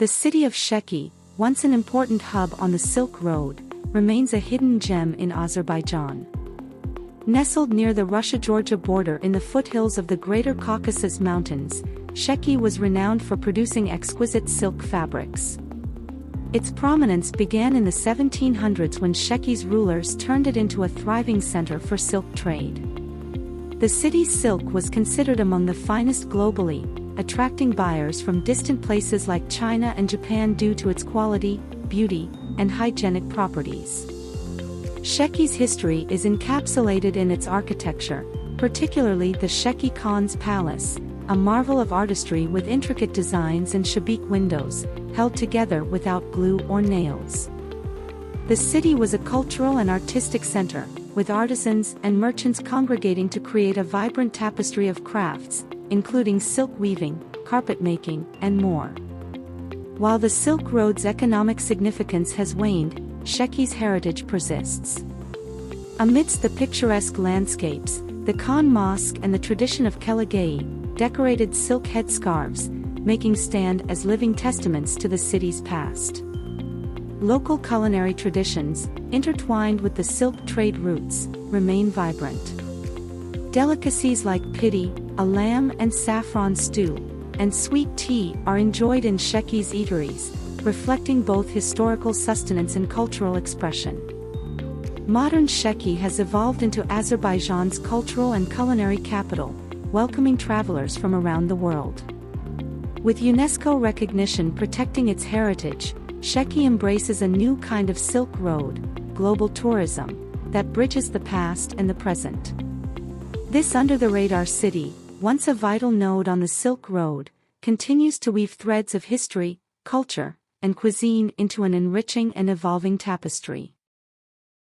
The city of Sheki, once an important hub on the Silk Road, remains a hidden gem in Azerbaijan. Nestled near the Russia-Georgia border in the foothills of the Greater Caucasus Mountains, Sheki was renowned for producing exquisite silk fabrics. Its prominence began in the 1700s when Sheki's rulers turned it into a thriving center for silk trade. The city's silk was considered among the finest globally, attracting buyers from distant places like China and Japan due to its quality, beauty, and hygienic properties. Sheki's history is encapsulated in its architecture, particularly the Sheki Khan's Palace, a marvel of artistry with intricate designs and shabik windows, held together without glue or nails. The city was a cultural and artistic center, with artisans and merchants congregating to create a vibrant tapestry of crafts, including silk weaving, carpet making, and more. While the Silk Road's economic significance has waned, Sheki's heritage persists. Amidst the picturesque landscapes, the Khan Mosque and the tradition of kelaghayi, decorated silk headscarves, making stand as living testaments to the city's past. Local culinary traditions, intertwined with the silk trade routes, remain vibrant. Delicacies like piti, a lamb and saffron stew, and sweet tea are enjoyed in Sheki's eateries, reflecting both historical sustenance and cultural expression. Modern Sheki has evolved into Azerbaijan's cultural and culinary capital, welcoming travelers from around the world. With UNESCO recognition protecting its heritage, Sheki embraces a new kind of Silk Road, global tourism, that bridges the past and the present. This under-the-radar city, once a vital node on the Silk Road, continues to weave threads of history, culture, and cuisine into an enriching and evolving tapestry.